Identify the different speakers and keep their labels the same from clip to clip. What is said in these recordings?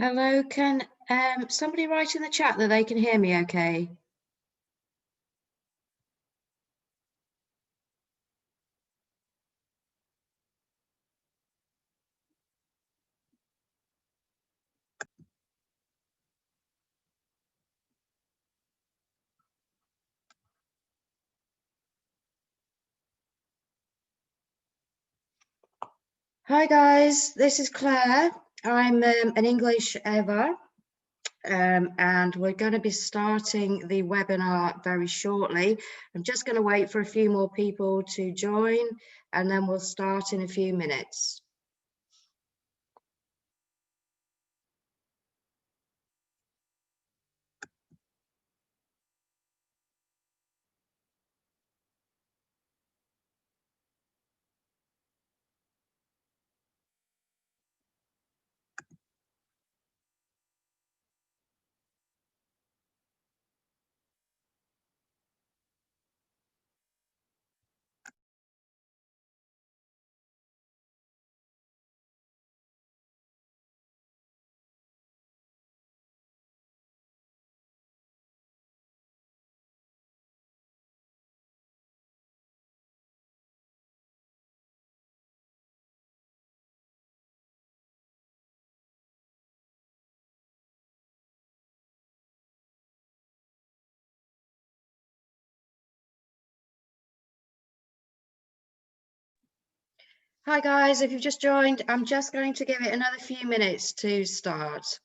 Speaker 1: Hello, can somebody write in the chat that they can hear me okay? Hi guys, this is Claire. I'm an English Eva, and we're going to be starting the webinar very shortly. I'm just going to wait for a few more people to join, and then we'll start in a few minutes. Hi guys, if you've just joined, I'm just going to give it another few minutes to start.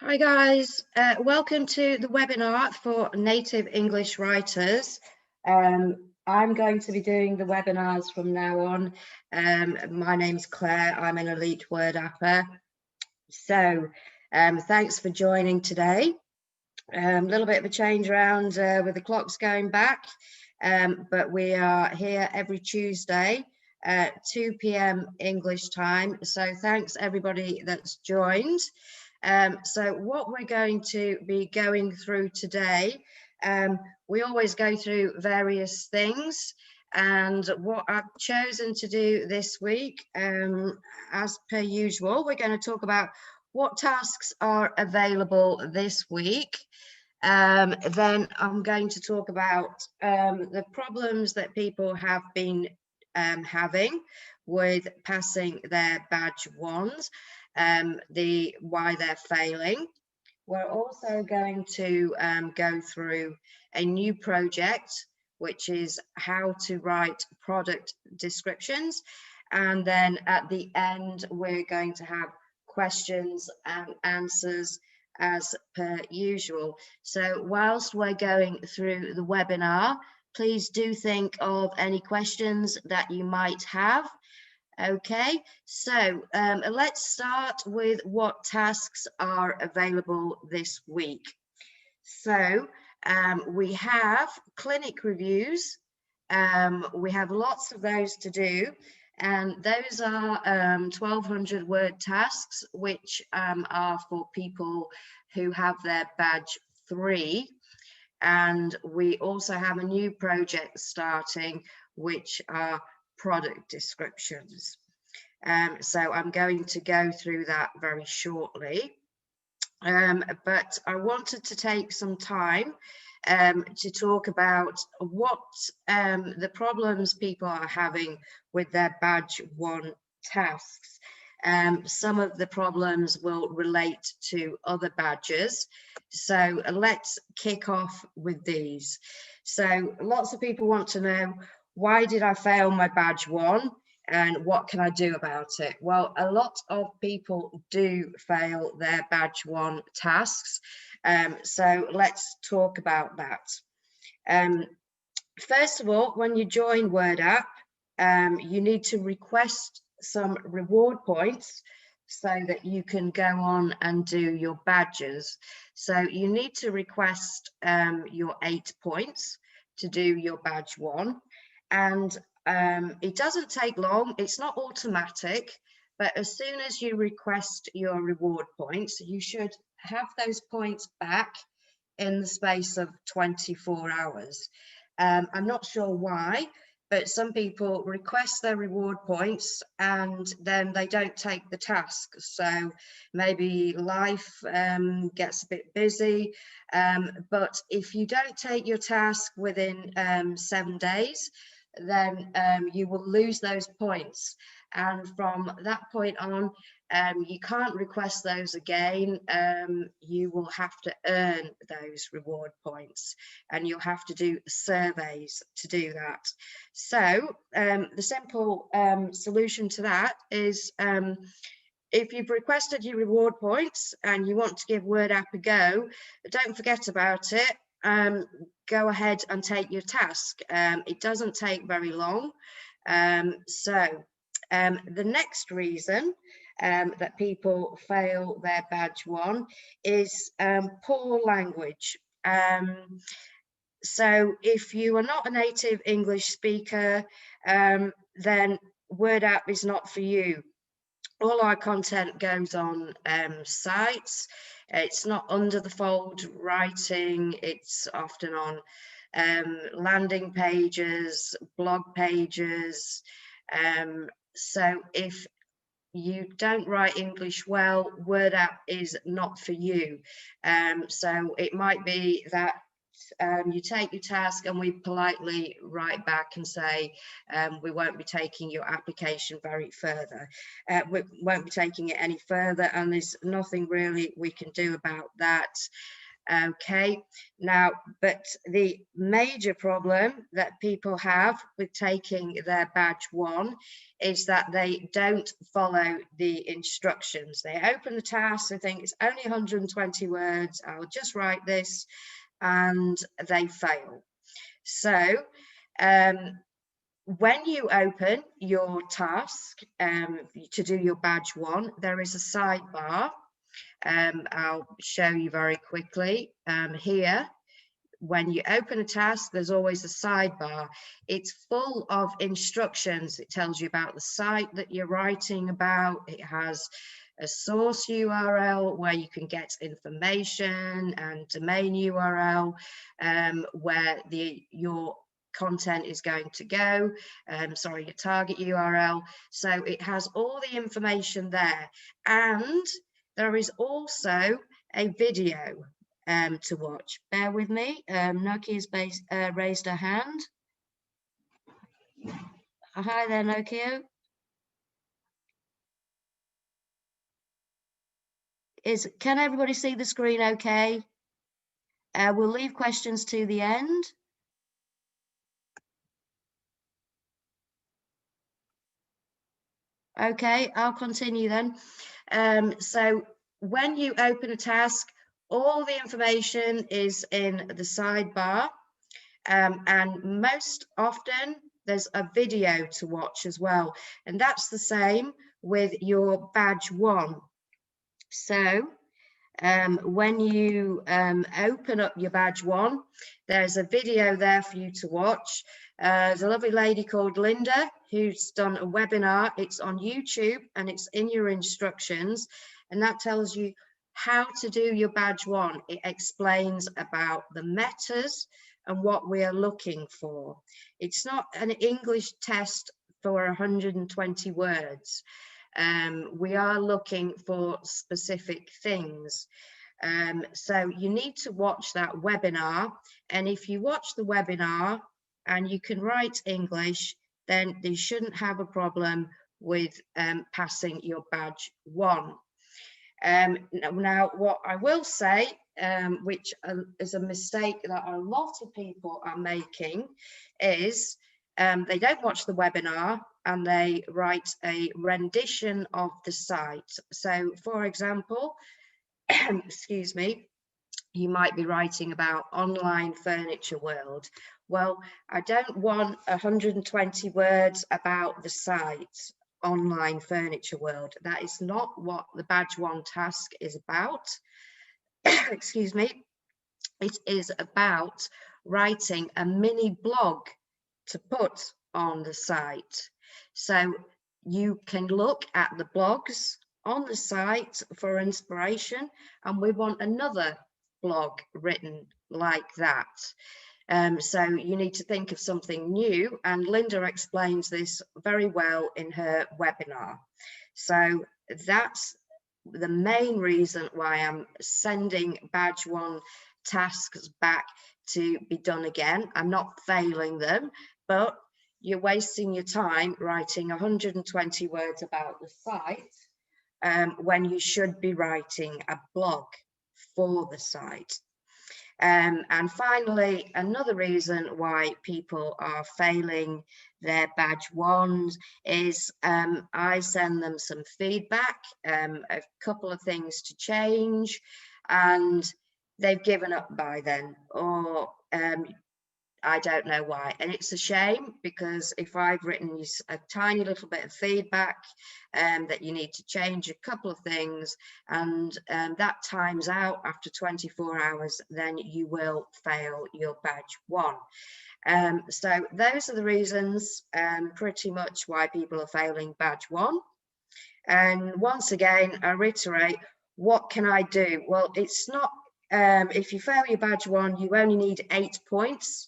Speaker 1: Hi guys, welcome to the webinar for native English writers. I'm going to be doing the webinars from now on. My name's Claire, I'm an elite Wordapper. So thanks for joining today. A little bit of a change around with the clocks going back, but we are here every Tuesday at 2 p.m. English time. So thanks everybody that's joined. So what we're going to be going through today, we always go through various things, and what I've chosen to do this week, as per usual, we're going to talk about what tasks are available this week. Then I'm going to talk about the problems that people have been having with passing their badge ones, why they're failing. We're also going to go through a new project, which is how to write product descriptions. And then at the end, we're going to have questions and answers as per usual. So whilst we're going through the webinar, please do think of any questions that you might have. Okay, so let's start with what tasks are available this week. So we have clinic reviews. We have lots of those to do, and those are 1200 word tasks, which are for people who have their badge 3. And we also have a new project starting, which are product descriptions. So I'm going to go through that very shortly. But I wanted to take some time to talk about what the problems people are having with their badge 1 tasks. Some of the problems will relate to other badges. So let's kick off with these. So lots of people want to know, why did I fail my badge 1? And what can I do about it? Well, a lot of people do fail their badge 1 tasks. So let's talk about that. First of all, when you join Wordapp, you need to request some reward points so that you can go on and do your badges. So you need to request your 8 points to do your badge 1. And it doesn't take long, it's not automatic, but as soon as you request your reward points, you should have those points back in the space of 24 hours. I'm not sure why, but some people request their reward points and then they don't take the task. So maybe life gets a bit busy, but if you don't take your task within 7 days, then you will lose those points. And from that point on, you can't request those again. You will have to earn those reward points, and you'll have to do surveys to do that. So the simple solution to that is, if you've requested your reward points and you want to give Wordapp a go, don't forget about it. Go ahead and take your task. It doesn't take very long. The next reason that people fail their badge 1 is poor language. So if you are not a native English speaker, then Wordapp is not for you. All our content goes on sites. It's not under the fold writing, it's often on landing pages, blog pages. So if you don't write English well, Wordapp is not for you. So it might be that you take your task and we politely write back and say, we won't be taking your application very further. We won't be taking it any further, and there's nothing really we can do about that. Okay, now, but the major problem that people have with taking their badge 1 is that they don't follow the instructions. They open the task, they think it's only 120 words, I'll just write this, and they fail. So when you open your task to do your badge 1, there is a sidebar. I'll show you very quickly. Here, when you open a task, there's always a sidebar. It's full of instructions. It tells you about the site that you're writing about. It has a source URL where you can get information, and domain URL where your content is going to go, your target URL. So it has all the information there, and there is also a video to watch. Bear with me. Nokia's raised her hand. Hi there, Nokia. Can everybody see the screen okay? We'll leave questions to the end. Okay, I'll continue then. So when you open a task, all the information is in the sidebar, and most often there's a video to watch as well, and that's the same with your badge 1. So when you open up your badge 1, there's a video there for you to watch. There's a lovely lady called Linda who's done a webinar. It's on YouTube and it's in your instructions, and that tells you how to do your badge 1. It explains about the metas and what we are looking for. It's not an English test for 120 words. We are looking for specific things. So you need to watch that webinar, and if you watch the webinar and you can write English, then you shouldn't have a problem with passing your badge 1. Now, what I will say, which is a mistake that a lot of people are making, is they don't watch the webinar and they write a rendition of the site. So, for example, excuse me, you might be writing about online furniture world. Well, I don't want 120 words about the site online furniture world. That is not what the badge 1 task is about. Excuse me. It is about writing a mini blog to put on the site. So you can look at the blogs on the site for inspiration, and we want another blog written like that. So you need to think of something new, and Linda explains this very well in her webinar. So that's the main reason why I'm sending badge 1 tasks back to be done again. I'm not failing them, but you're wasting your time writing 120 words about the site when you should be writing a blog for the site. And finally, another reason why people are failing their badge 1s is I send them some feedback, a couple of things to change, and they've given up by then, or I don't know why. And it's a shame, because if I've written you a tiny little bit of feedback that you need to change a couple of things, and that times out after 24 hours, then you will fail your badge 1. So those are the reasons pretty much why people are failing badge 1. And once again, I reiterate, what can I do? Well, it's not, if you fail your badge 1, you only need 8 points.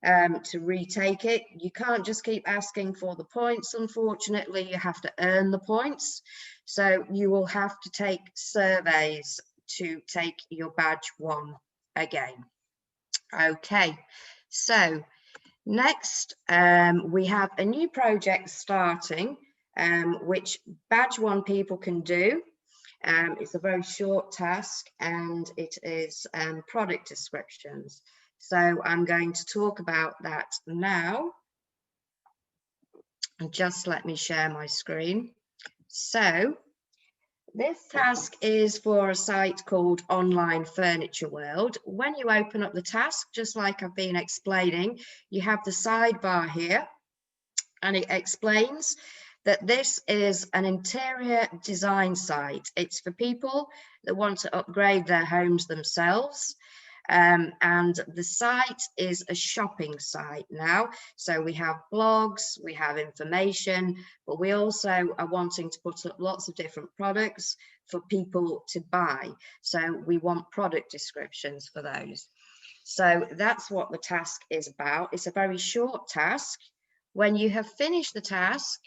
Speaker 1: To retake it. You can't just keep asking for the points, unfortunately. You have to earn the points. So you will have to take surveys to take your badge 1 again. Okay, so next we have a new project starting, which badge 1 people can do. It's a very short task, and it is product descriptions. So I'm going to talk about that now. Just let me share my screen. So this task is for a site called Online Furniture World. When you open up the task, just like I've been explaining, you have the sidebar here, and it explains that this is an interior design site. It's for people that want to upgrade their homes themselves. And the site is a shopping site now. So we have blogs, we have information, but we also are wanting to put up lots of different products for people to buy. So we want product descriptions for those. So that's what the task is about. It's a very short task. When you have finished the task,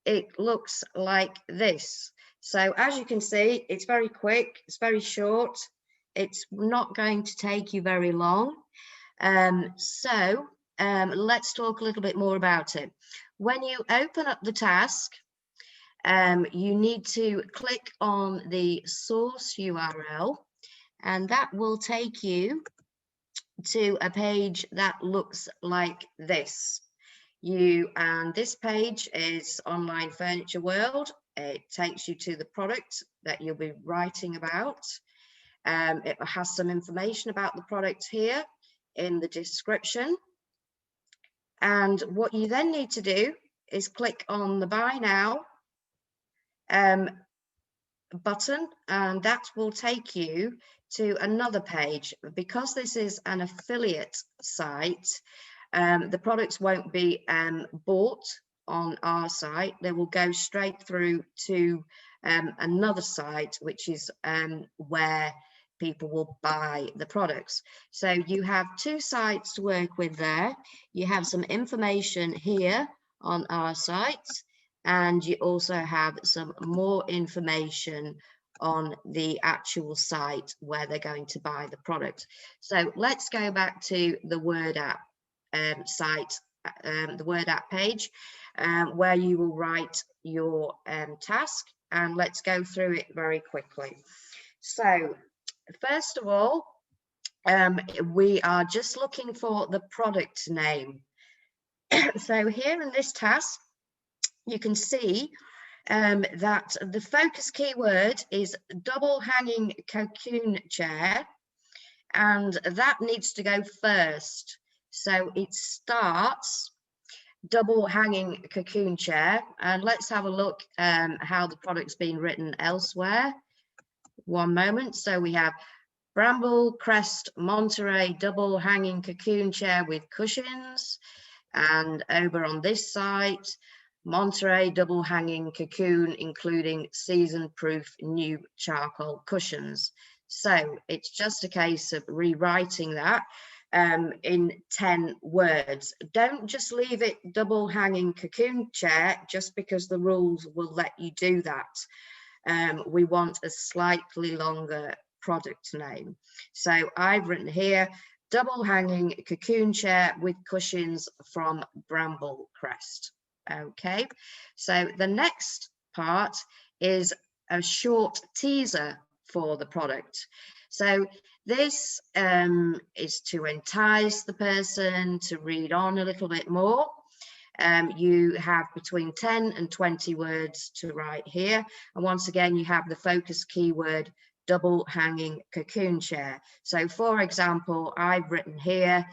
Speaker 1: it looks like this. So as you can see, it's very quick, it's very short. It's not going to take you very long. Let's talk a little bit more about it. When you open up the task, you need to click on the source URL, and that will take you to a page that looks like this. And this page is Online Furniture World. It takes you to the product that you'll be writing about. It has some information about the product here in the description. And what you then need to do is click on the Buy Now button, and that will take you to another page. Because this is an affiliate site, the products won't be bought on our site. They will go straight through to another site, which is where people will buy the products. So you have two sites to work with there. You have some information here on our site, and you also have some more information on the actual site where they're going to buy the product. So let's go back to the Wordapp site, the Wordapp page, where you will write your task, and let's go through it very quickly. So first of all, we are just looking for the product name. So here in this task, you can see that the focus keyword is double hanging cocoon chair, and that needs to go first. So it starts double hanging cocoon chair, and let's have a look how the product's been written elsewhere. One moment. So we have Bramble Crest Monterey double hanging cocoon chair with cushions, and over on this site, Monterey double hanging cocoon including season proof new charcoal cushions. So it's just a case of rewriting that in 10 words. Don't just leave it double hanging cocoon chair just because the rules will let you do that. We want a slightly longer product name. So I've written here double hanging cocoon chair with cushions from Bramble Crest. Okay, so the next part is a short teaser for the product. So this is to entice the person to read on a little bit more. You have between 10 and 20 words to write here. And once again, you have the focus keyword double hanging cocoon chair. So for example, I've written here,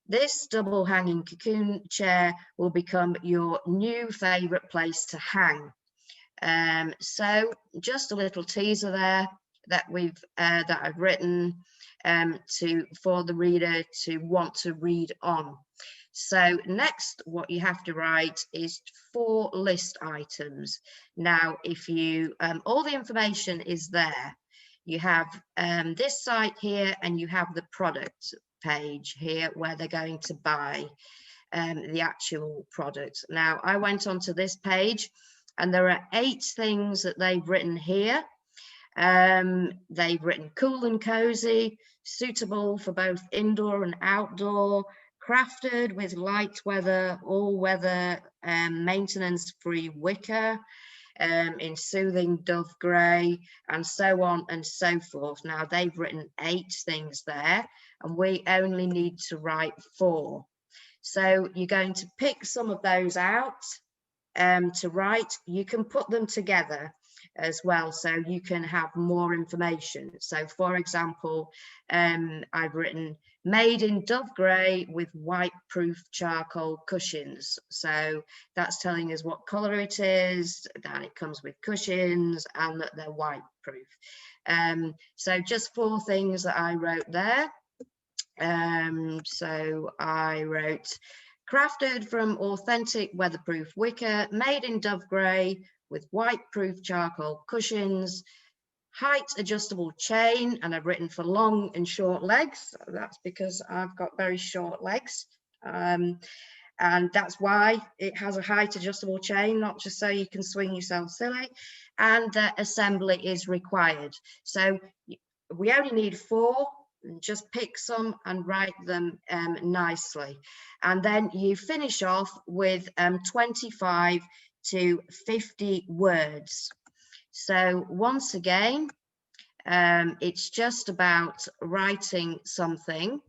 Speaker 1: this double hanging cocoon chair will become your new favorite place to hang. So just a little teaser there that I've written for the reader to want to read on. So next, what you have to write is 4 list items. Now, if you all the information is there. You have this site here, and you have the product page here where they're going to buy the actual product. Now, I went onto this page, and there are 8 things that they've written here. They've written cool and cozy, suitable for both indoor and outdoor, crafted with light weather, all weather, maintenance-free wicker, in soothing dove grey, and so on and so forth. Now they've written 8 things there, and we only need to write 4. So you're going to pick some of those out to write. You can put them together as well, so you can have more information. So for example, I've written made in dove grey with white proof charcoal cushions. So that's telling us what colour it is, that it comes with cushions, and that they're white proof. So just 4 things that I wrote there. So I wrote crafted from authentic weatherproof wicker, made in dove grey with white proof charcoal cushions, height adjustable chain, and I've written for long and short legs. That's because I've got very short legs, and that's why it has a height adjustable chain, not just so you can swing yourself silly. And the assembly is required. So we only need 4. Just pick some and write them nicely, and then you finish off with 25 to 50 words. So once again, it's just about writing something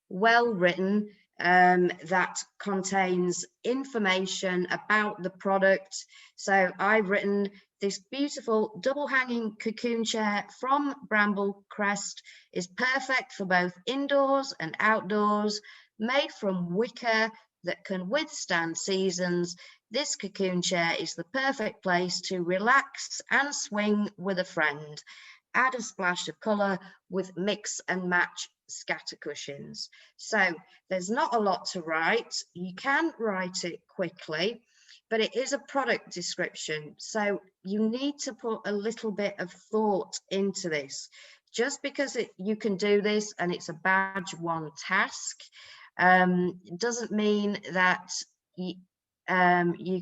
Speaker 1: well written, that contains information about the product. So I've written this beautiful double hanging cocoon chair from Bramble Crest is perfect for both indoors and outdoors, made from wicker that can withstand seasons. This cocoon chair is the perfect place to relax and swing with a friend. Add a splash of colour with mix and match scatter cushions. So there's not a lot to write. You can write it quickly, but it is a product description. So you need to put a little bit of thought into this. Just because you can do this and it's a badge 1 task, doesn't mean that you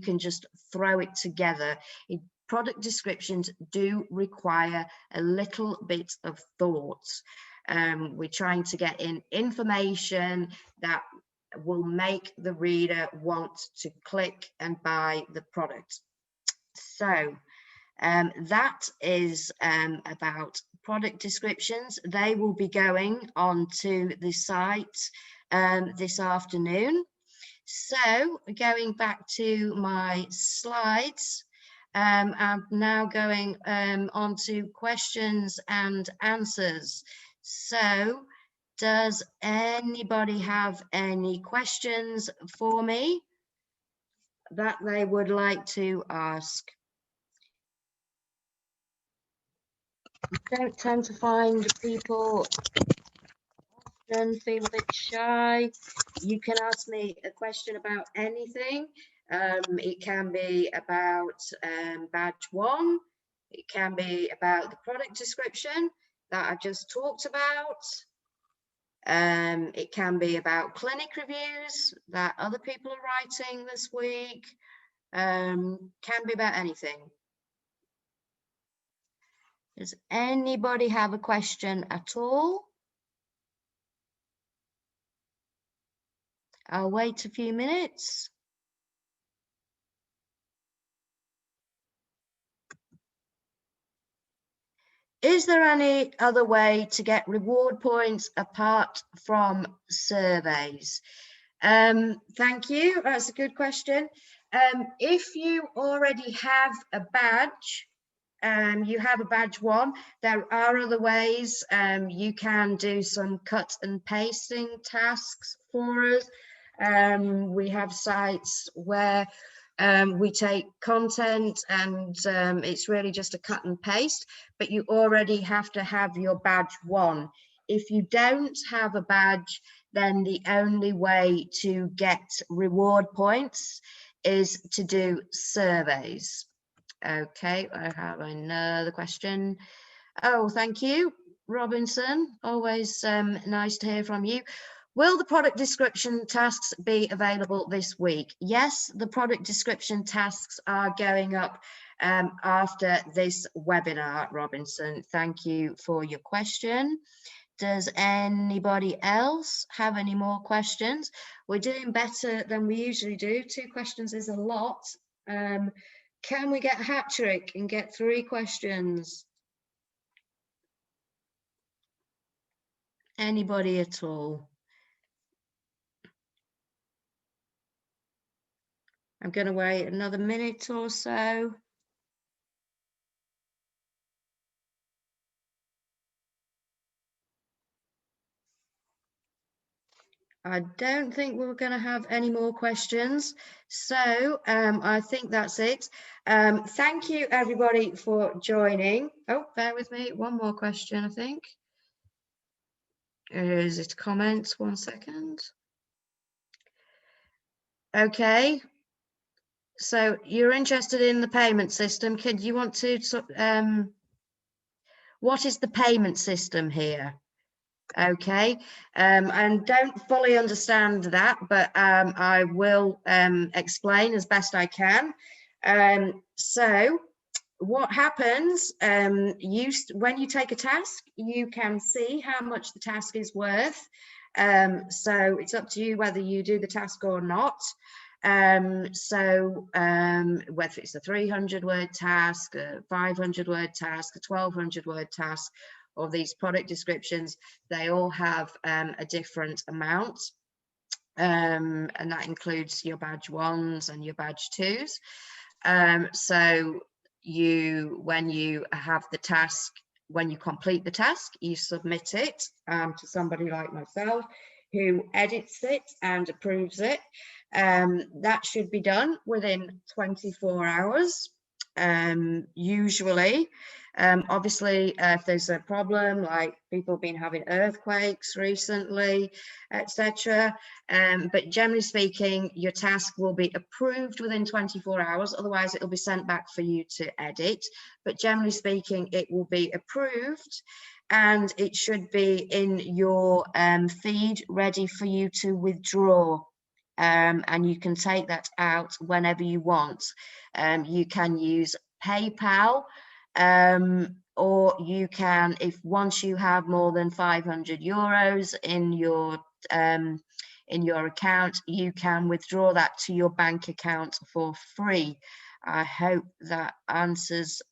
Speaker 1: can just throw it together. Product descriptions do require a little bit of thought. We're trying to get in information that will make the reader want to click and buy the product. So that is about product descriptions. They will be going onto the site this afternoon. So going back to my slides, I'm now going on to questions and answers. So does anybody have any questions for me that they would like to ask? I don't tend to find people often feel a bit shy. You can ask me a question about anything. It can be about badge 1. It can be about the product description that I just talked about. It can be about clinic reviews that other people are writing this week. Can be about anything. Does anybody have a question at all? I'll wait a few minutes. Is there any other way to get reward points apart from surveys? Thank you. That's a good question. If you already have a badge, you have a badge 1, there are other ways. You can do some cut and pasting tasks for us. We have sites where we take content and it's really just a cut and paste, but you already have to have your badge 1. If you don't have a badge, then the only way to get reward points is to do surveys. Okay, I have another question. Oh, thank you, Robinson. Always nice to hear from you. Will the product description tasks be available this week? Yes, the product description tasks are going up after this webinar, Robinson. Thank you for your question. Does anybody else have any more questions? We're doing better than we usually do. 2 questions is a lot. Can we get a hat trick and get 3 questions? Anybody at all? I'm going to wait another minute or so. I don't think we're going to have any more questions. So I think that's it. Thank you, everybody, for joining. Oh, bear with me. One more question, I think. Is it comments? 1 second. Okay. So you're interested in the payment system. Could you want to, what is the payment system here? Okay, and don't fully understand that, but I will explain as best I can. So what happens, when you take a task, you can see how much the task is worth. So it's up to you whether you do the task or not. Whether it's a 300-word task, a 500-word task, a 1200-word task, or these product descriptions, they all have a different amount. and that includes your badge 1s and your badge 2s. So when you have the task, when you complete the task, you submit it to somebody like myself who edits it and approves it. That should be done within 24 hours, usually. Obviously, if there's a problem, like people have been having earthquakes recently, etc. But generally speaking, your task will be approved within 24 hours. Otherwise, it will be sent back for you to edit. But generally speaking, it will be approved, and it should be in your feed ready for you to withdraw. And you can take that out whenever you want. You can use PayPal, or you can, if once you have more than 500 euros in your account, you can withdraw that to your bank account for free. I hope that answers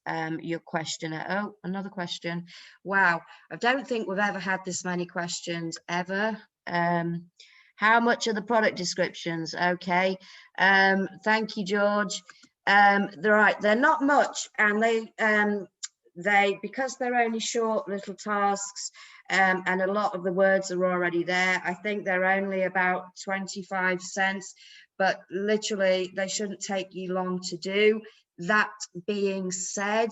Speaker 1: your question. Oh, another question. Wow, I don't think we've ever had this many questions ever. How much are the product descriptions? Okay, thank you, George. They're not much, and they because they're only short little tasks, and a lot of the words are already there. I think they're only about 25 cents, but literally they shouldn't take you long to do. That being said,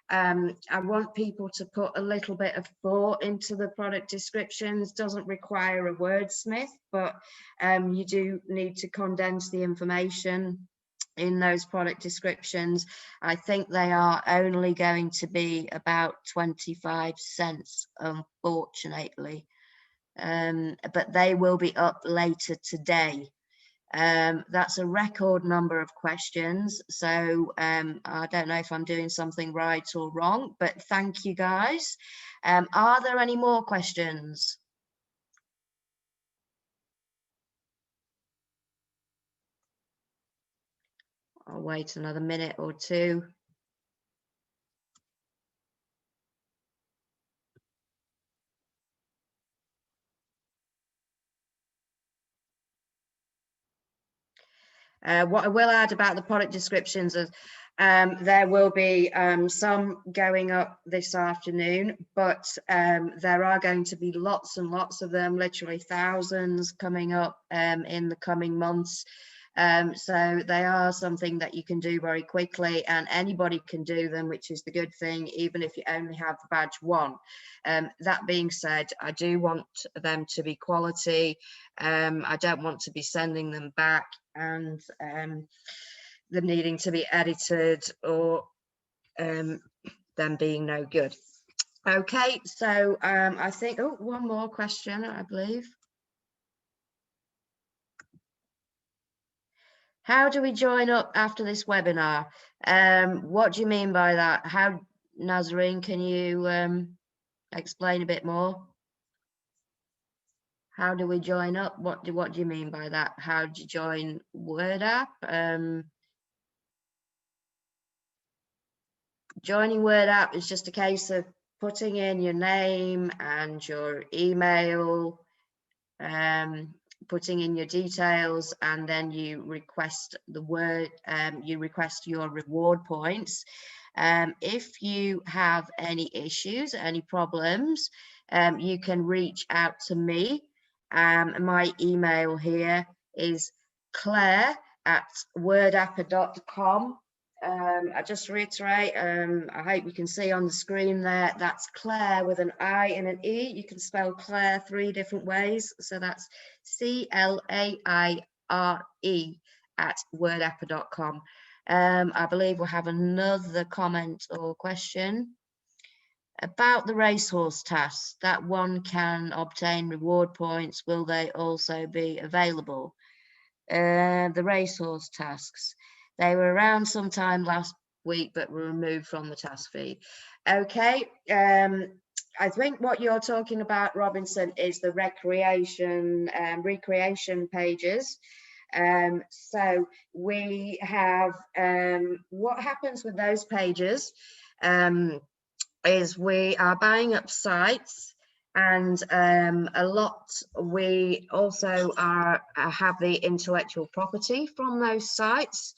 Speaker 1: I want people to put a little bit of thought into the product descriptions. Doesn't require a wordsmith, but you do need to condense the information in those product descriptions. I think they are only going to be about 25 cents, unfortunately, but they will be up later today. That's a record number of questions, so I don't know if I'm doing something right or wrong, but thank you, guys. Are there any more questions? I'll wait another minute or two. What I will add about the product descriptions is there will be some going up this afternoon, but there are going to be lots and lots of them, literally thousands coming up in the coming months. So they are something that you can do very quickly, and anybody can do them, which is the good thing, even if you only have badge 1. That being said, I do want them to be quality. I don't want to be sending them back and them needing to be edited, or them being no good. Okay, so I think, oh, one more question, I believe. How do we join up after this webinar? What do you mean by that? How, Nazarene, can you explain a bit more? How do we join up? What do you mean by that? How do you join Wordapp? Joining Wordapp is just a case of putting in your name and your email, putting in your details, and then you request you request your reward points. If you have any issues, any problems, you can reach out to me. My email here is claire@wordapp.com. I just reiterate, I hope you can see on the screen there, that's Claire with an I and an E. You can spell Claire 3 different ways. So that's CLAIRE@wordapp.com. I believe we'll have another comment or question about the racehorse tasks. That one can obtain reward points. Will they also be available? The racehorse tasks. They were around sometime last week, but were removed from the task feed. Okay, I think what you're talking about, Robinson, is the recreation pages. So we have, what happens with those pages is we are buying up sites, And a lot, we also have the intellectual property from those sites,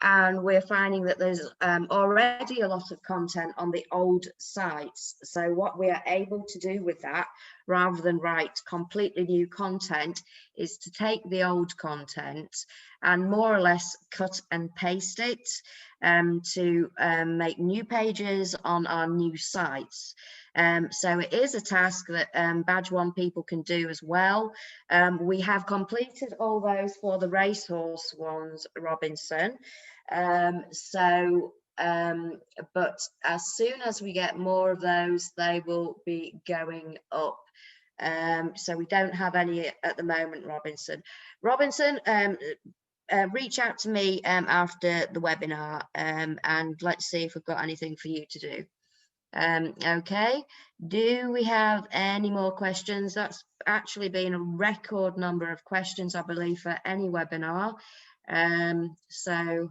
Speaker 1: and we're finding that there's already a lot of content on the old sites. So what we are able to do with that, rather than write completely new content, is to take the old content and more or less cut and paste it to make new pages on our new sites. So it is a task that Badge 1 people can do as well. We have completed all those for the racehorse ones, Robinson. But as soon as we get more of those, they will be going up. So we don't have any at the moment, Robinson. Robinson, reach out to me after the webinar, and let's see if we've got anything for you to do. Okay, do we have any more questions? That's actually been a record number of questions, I believe, for any webinar. So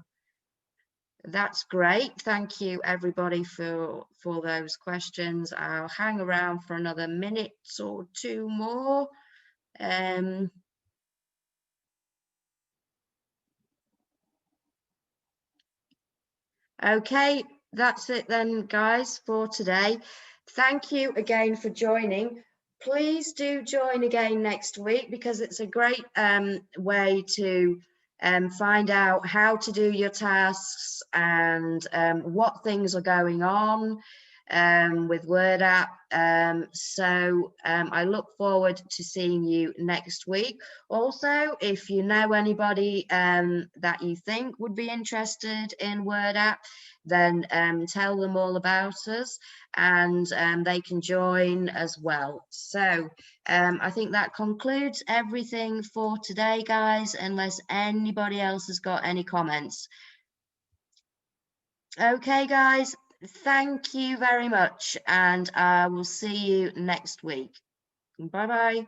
Speaker 1: that's great. Thank you, everybody, for those questions. I'll hang around for another minute or two more. Okay, that's it then, guys, for today. Thank you again for joining. Please do join again next week, because it's a great way to find out how to do your tasks and what things are going on with Wordapp. So I look forward to seeing you next week. Also, if you know anybody that you think would be interested in Wordapp, then tell them all about us, and they can join as well. So I think that concludes everything for today, guys, unless anybody else has got any comments. Okay, guys, thank you very much, and I will see you next week. Bye-bye.